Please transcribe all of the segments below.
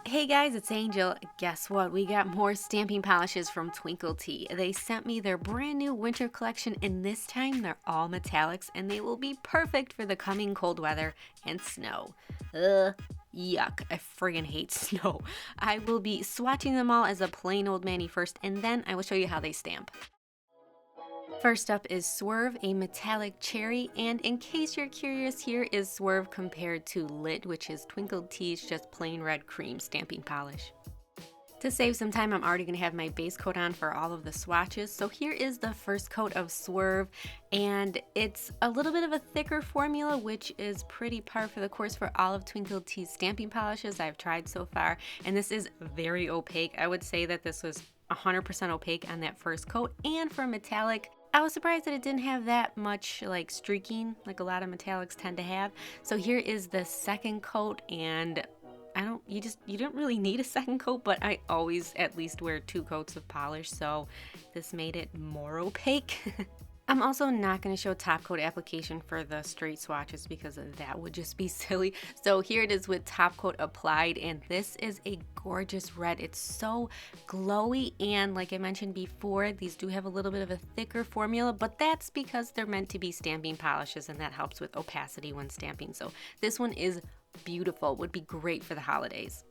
Hey guys, it's Angel. Guess what? We got more stamping polishes from Twinkle Tea. They sent me their brand new winter collection, and this time they're all metallics and they will be perfect for the coming cold weather and snow. Yuck. I friggin' hate snow. I will be swatching them all as a plain old Manny first, and then I will show you how they stamp. First up is Swerve, a metallic cherry, and in case you're curious, here is Swerve compared to Lit, which is Twinkle Tea's just plain red cream stamping polish. To save some time, I'm already going to have my base coat on for all of the swatches. So here is the first coat of Swerve, and it's a little bit of a thicker formula, which is pretty par for the course for all of Twinkle Tea's stamping polishes I've tried so far. And this is very opaque. I would say that this was 100% opaque on that first coat, and for metallic, I was surprised that it didn't have that much like streaking like a lot of metallics tend to have. So here is the second coat, and you don't really need a second coat, but I always at least wear 2 coats of polish, so this made it more opaque. I'm also not going to show top coat application for the straight swatches because that would just be silly. So here it is with top coat applied, and this is a gorgeous red. It's so glowy, and like I mentioned before, these do have a little bit of a thicker formula, but that's because they're meant to be stamping polishes, and that helps with opacity when stamping. So this one is beautiful, would be great for the holidays.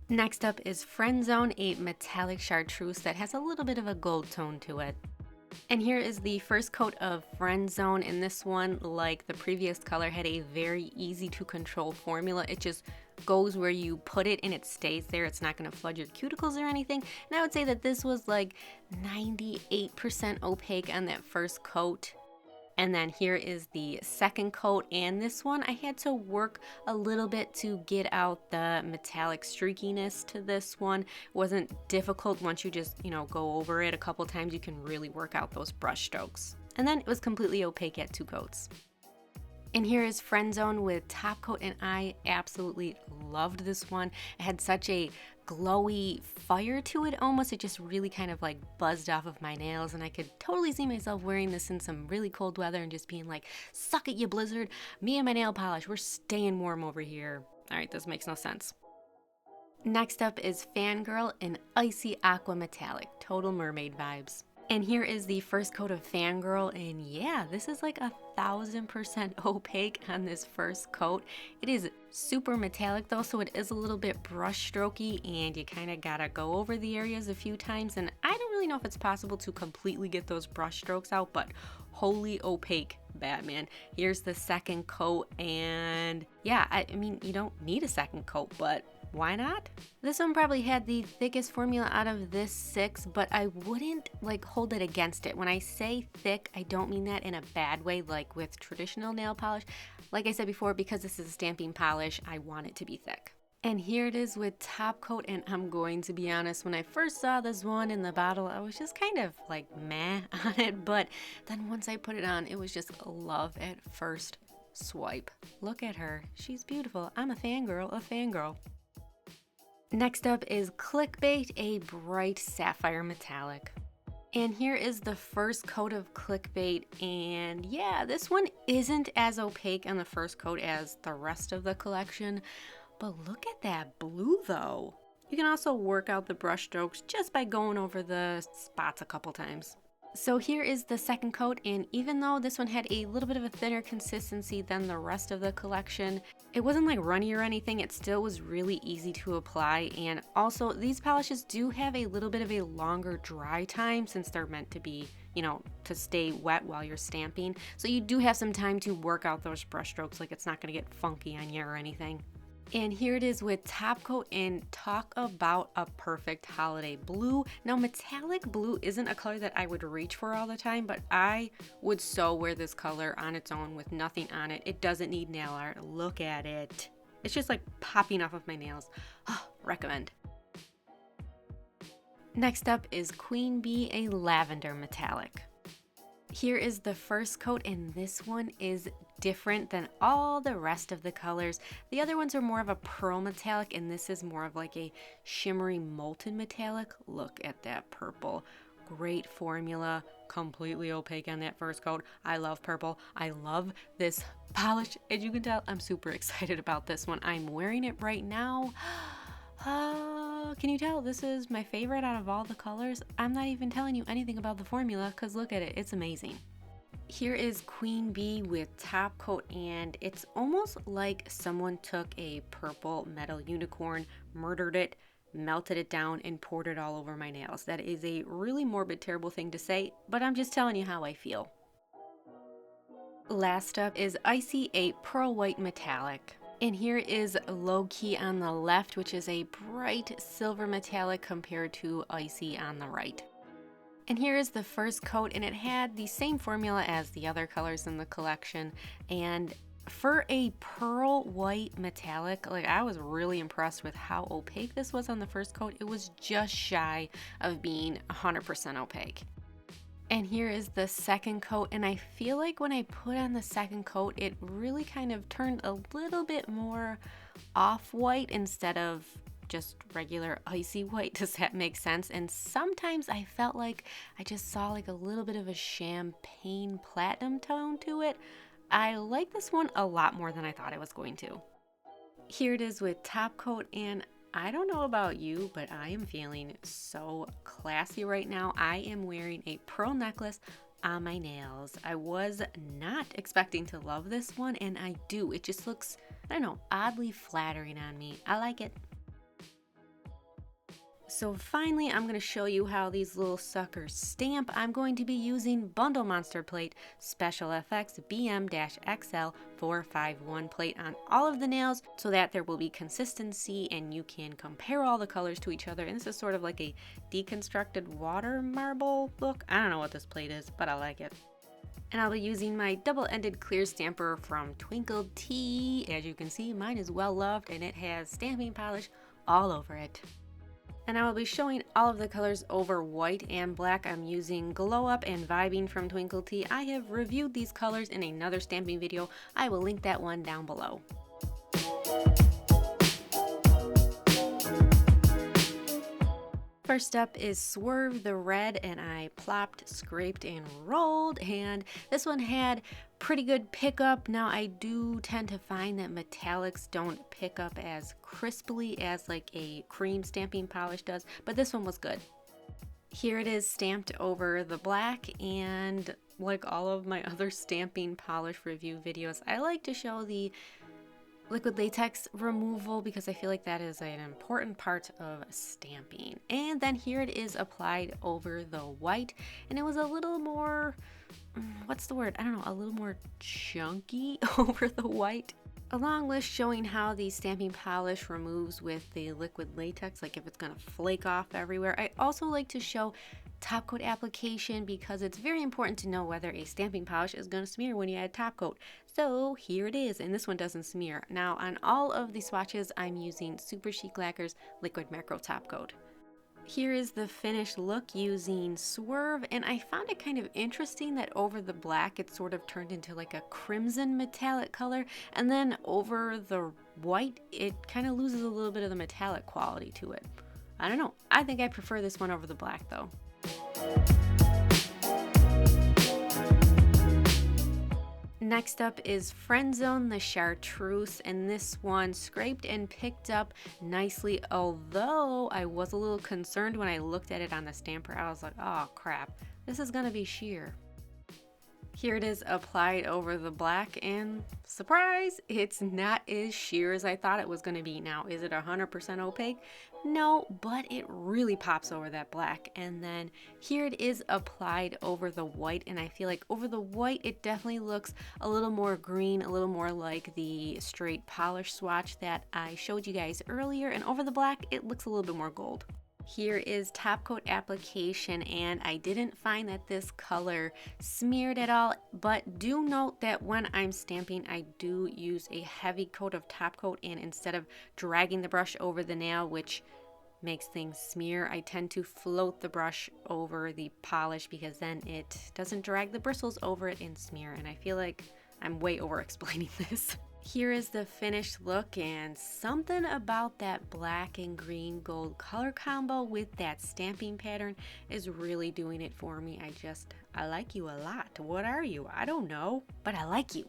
Next up is Friend Zone, a metallic chartreuse that has a little bit of a gold tone to it. And here is the first coat of Friend Zone, and this one, like the previous color, had a very easy to control formula. It just goes where you put it and it stays there. It's not going to flood your cuticles or anything. And I would say that this was like 98% opaque on that first coat. And then here is the second coat, and this one I had to work a little bit to get out the metallic streakiness to this one. It wasn't difficult. Once you just, go over it a couple times, you can really work out those brush strokes. And then it was completely opaque at 2 coats. And here is Friend Zone with top coat, and I absolutely loved this one. It had such a glowy fire to it almost. It just really kind of like buzzed off of my nails, and I could totally see myself wearing this in some really cold weather and just being like, suck it, you blizzard. Me and my nail polish, we're staying warm over here. All right, this makes no sense. Next up is Fangirl, an icy aqua metallic, total mermaid vibes. And here is the first coat of Fangirl, and yeah, this is like 1000% opaque on this first coat. It is super metallic though, so it is a little bit brush strokey, and you kind of gotta go over the areas a few times, and I don't really know if it's possible to completely get those brush strokes out, but wholly opaque Batman. Here's the second coat, and yeah, I mean, you don't need a second coat, but why not? This one probably had the thickest formula out of this 6, but I wouldn't hold it against it. When I say thick, I don't mean that in a bad way like with traditional nail polish. Like I said before, because this is a stamping polish, I want it to be thick. And here it is with top coat, and I'm going to be honest, when I first saw this one in the bottle, I was just kind of like meh on it, but then once I put it on, it was just love at first swipe. Look at her. She's beautiful. I'm a fangirl, a fangirl. Next up is Clickbait, a bright sapphire metallic. And here is the first coat of Clickbait, and yeah, this one isn't as opaque on the first coat as the rest of the collection, but look at that blue though. You can also work out the brush strokes just by going over the spots a couple times. So here is the second coat, and even though this one had a little bit of a thinner consistency than the rest of the collection, it wasn't like runny or anything. It still was really easy to apply, and also these polishes do have a little bit of a longer dry time since they're meant to be, to stay wet while you're stamping. So you do have some time to work out those brush strokes, like it's not going to get funky on you or anything. And here it is with top coat, and talk about a perfect holiday blue. Now, metallic blue isn't a color that I would reach for all the time, but I would so wear this color on its own with nothing on it. It doesn't need nail art. Look at it. It's just like popping off of my nails. Oh, recommend. Next up is Queen Bee, a lavender metallic. Here is the first coat, and this one is different than all the rest of the colors. The other ones are more of a pearl metallic, and this is more of like a shimmery molten metallic. Look at that purple. Great formula, completely opaque on that first coat. I love purple. I love this polish. As you can tell, I'm super excited about this one. I'm wearing it right now. Can you tell this is my favorite out of all the colors? I'm not even telling you anything about the formula because look at it, it's amazing. Here is Queen Bee with top coat, and it's almost like someone took a purple metal unicorn, murdered it, melted it down, and poured it all over my nails. That is a really morbid, terrible thing to say, but I'm just telling you how I feel. Last up is Icy, a pearl white metallic. And here is Low Key on the left, which is a bright silver metallic compared to Icy on the right. And here is the first coat, and it had the same formula as the other colors in the collection. And for a pearl white metallic, like, I was really impressed with how opaque this was on the first coat. It was just shy of being 100% opaque. And here is the second coat, and I feel like when I put on the second coat, it really kind of turned a little bit more off-white instead of just regular icy white. Does that make sense? And sometimes I felt like I just saw like a little bit of a champagne platinum tone to it. I like this one a lot more than I thought I was going to. Here it is with top coat, and I don't know about you, but I am feeling so classy right now. I am wearing a pearl necklace on my nails. I was not expecting to love this one, and I do. It just looks, I don't know, oddly flattering on me. I like it. So finally, I'm going to show you how these little suckers stamp. I'm going to be using Bundle Monster Plate Special FX BM-XL 451 plate on all of the nails so that there will be consistency and you can compare all the colors to each other. And this is sort of like a deconstructed water marble look. I don't know what this plate is, but I like it. And I'll be using my double-ended clear stamper from Twinkle Tea. As you can see, mine is well loved and it has stamping polish all over it. And I will be showing all of the colors over white and black. I'm using Glow Up and Vibing from Twinkle Tea. I have reviewed these colors in another stamping video. I will link that one down below. First up is Swerve the Red, and I plopped, scraped, and rolled, and this one had pretty good pickup. Now I do tend to find that metallics don't pick up as crisply as like a cream stamping polish does, but this one was good. Here it is stamped over the black, and like all of my other stamping polish review videos, I like to show the liquid latex removal because I feel like that is an important part of stamping. And then here it is applied over the white, and it was a little more, what's the word? I don't know, a little more chunky over the white. Along with showing how the stamping polish removes with the liquid latex, like if it's gonna flake off everywhere. I also like to show top coat application because it's very important to know whether a stamping polish is going to smear when you add top coat. So here it is, and this one doesn't smear. Now on all of the swatches, I'm using Super Chic Lacquer's Liquid Macro Top Coat. Here is the finished look using Swerve, and I found it kind of interesting that over the black it sort of turned into like a crimson metallic color, and then over the white it kind of loses a little bit of the metallic quality to it. I don't know, I think I prefer this one over the black though. Next up is Friend Zone the Chartreuse, and this one scraped and picked up nicely, although I was a little concerned when I looked at it on the stamper. I was like, oh crap, this is gonna be sheer. Here it is applied over the black, and surprise, it's not as sheer as I thought it was going to be. Now, is it 100% opaque? No, but it really pops over that black. And then here it is applied over the white, and I feel like over the white it definitely looks a little more green, a little more like the straight polish swatch that I showed you guys earlier, and over the black it looks a little bit more gold. Here is top coat application, and I didn't find that this color smeared at all, but do note that when I'm stamping I do use a heavy coat of top coat, and instead of dragging the brush over the nail, which makes things smear, I tend to float the brush over the polish because then it doesn't drag the bristles over it and smear, and I feel like I'm way over explaining this. Here is the finished look, and something about that black and green gold color combo with that stamping pattern is really doing it for me. I like you a lot. What are you? I don't know, but I like you.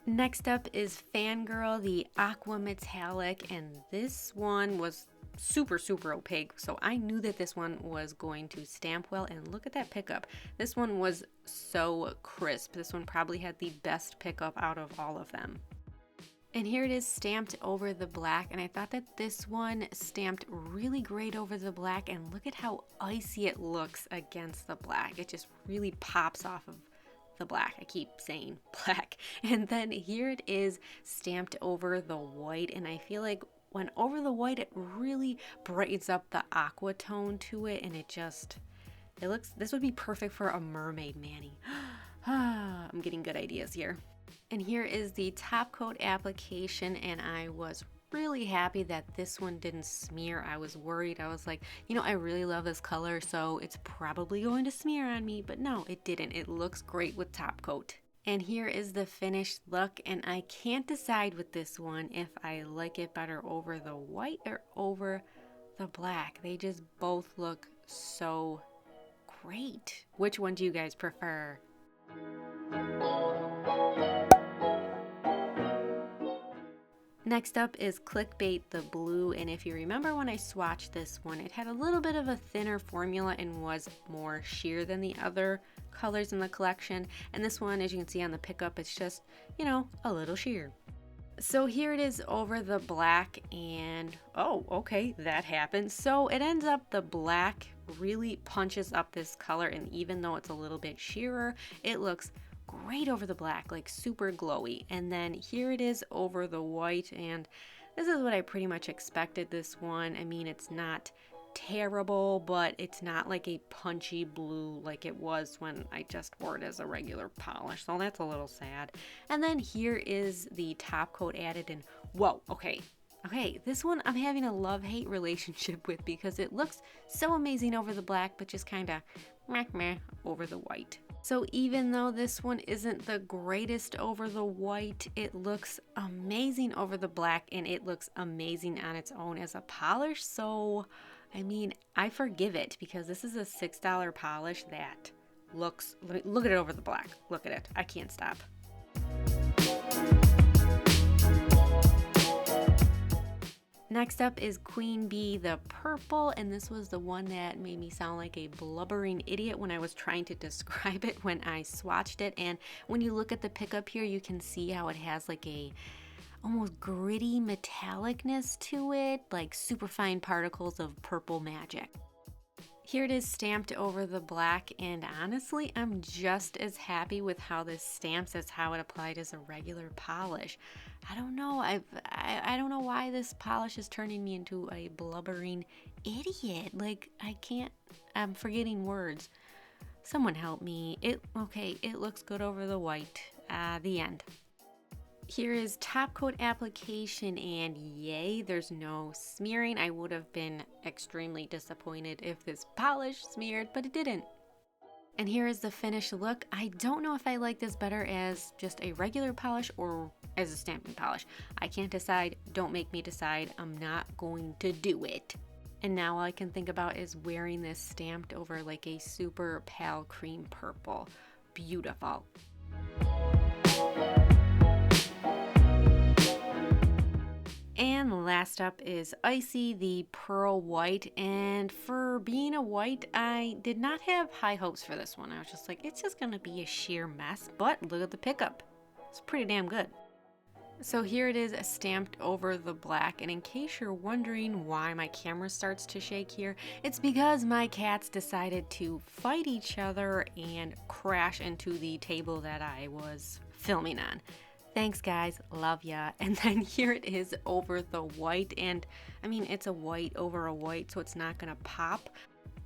Next up is Fangirl, the Aqua Metallic, and this one was super opaque, so I knew that this one was going to stamp well. And look at that pickup. This one was so crisp. This one probably had the best pickup out of all of them. And here it is stamped over the black, and I thought that this one stamped really great over the black, and look at how icy it looks against the black. It just really pops off of the black. I keep saying black. And then here it is stamped over the white, and I feel like when over the white it really brightens up the aqua tone to it, and this would be perfect for a mermaid mani. I'm getting good ideas here. And here is the top coat application, and I was really happy that this one didn't smear. I was worried. I was like, I really love this color, so it's probably going to smear on me, but no, it didn't. It looks great with top coat. And here is the finished look, and I can't decide with this one if I like it better over the white or over the black. They just both look so great. Which one do you guys prefer? Next up is Clickbait the Blue, and if you remember when I swatched this one, it had a little bit of a thinner formula and was more sheer than the other colors in the collection. And this one, as you can see on the pickup, it's just, a little sheer. So here it is over the black, and oh, okay, that happened. So it ends up the black really punches up this color, and even though it's a little bit sheerer, it looks great over the black, like super glowy. And then here it is over the white, and this is what I pretty much expected this one. I mean, it's not terrible, but it's not like a punchy blue like it was when I just wore it as a regular polish, so that's a little sad. And then here is the top coat added, and whoa, okay, this one I'm having a love-hate relationship with because it looks so amazing over the black, but just kind of meh over the white. So even though this one isn't the greatest over the white, it looks amazing over the black, and it looks amazing on its own as a polish. So, I mean, I forgive it because this is a $6 polish that looks, look at it over the black. Look at it. I can't stop. Next up is Queen Bee the purple, and this was the one that made me sound like a blubbering idiot when I was trying to describe it when I swatched it. And when you look at the pickup here, you can see how it has like a almost gritty metallicness to it, like super fine particles of purple magic. Here it is stamped over the black, and honestly, I'm just as happy with how this stamps as how it applied as a regular polish. I don't know. I don't know why this polish is turning me into a blubbering idiot. Like, I'm forgetting words. Someone help me. It looks good over the white. The end. Here is top coat application, and yay, there's no smearing. I would have been extremely disappointed if this polish smeared, but it didn't. And here is the finished look. I don't know if I like this better as just a regular polish or as a stamping polish. I can't decide. Don't make me decide. I'm not going to do it. And now all I can think about is wearing this stamped over like a super pale cream purple. Beautiful. And last up is Icy, the pearl white, and for being a white, I did not have high hopes for this one. I was just like, it's just gonna be a sheer mess, but look at the pickup. It's pretty damn good. So here it is stamped over the black, and in case you're wondering why my camera starts to shake here, it's because my cats decided to fight each other and crash into the table that I was filming on. Thanks guys, love ya. And then here it is over the white, and I mean, it's a white over a white, so it's not gonna pop,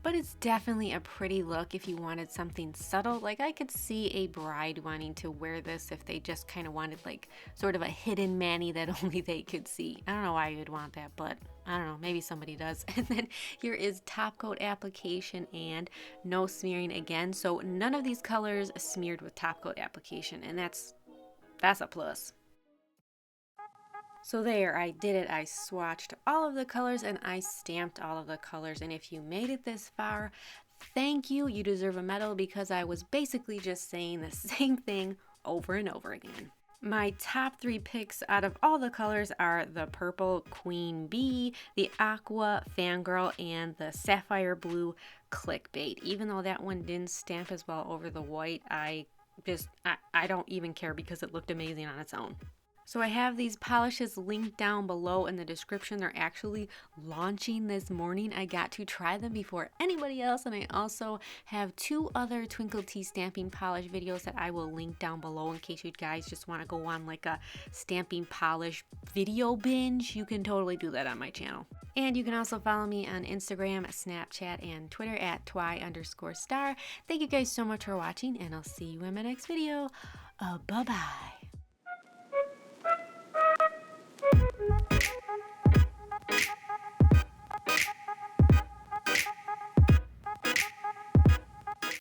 but it's definitely a pretty look if you wanted something subtle. Like, I could see a bride wanting to wear this if they just kind of wanted like sort of a hidden mani that only they could see. I don't know why you'd want that, but I don't know, maybe somebody does. And then here is top coat application and no smearing again, so none of these colors smeared with top coat application, and that's a plus. So there, I did it. I swatched all of the colors and I stamped all of the colors. And if you made it this far, thank you. You deserve a medal because I was basically just saying the same thing over and over again. My top 3 picks out of all the colors are the purple Queen Bee, the aqua Fangirl, and the sapphire blue Clickbait. Even though that one didn't stamp as well over the white, I don't even care because it looked amazing on its own. So I have these polishes linked down below in the description. They're actually launching this morning. I got to try them before anybody else, and I also have 2 other Twinkle Tea stamping polish videos that I will link down below in case you guys just want to go on like a stamping polish video binge. You can totally do that on my channel. And you can also follow me on Instagram, Snapchat, and Twitter at twy_star. Thank you guys so much for watching, and I'll see you in my next video. Bye-bye.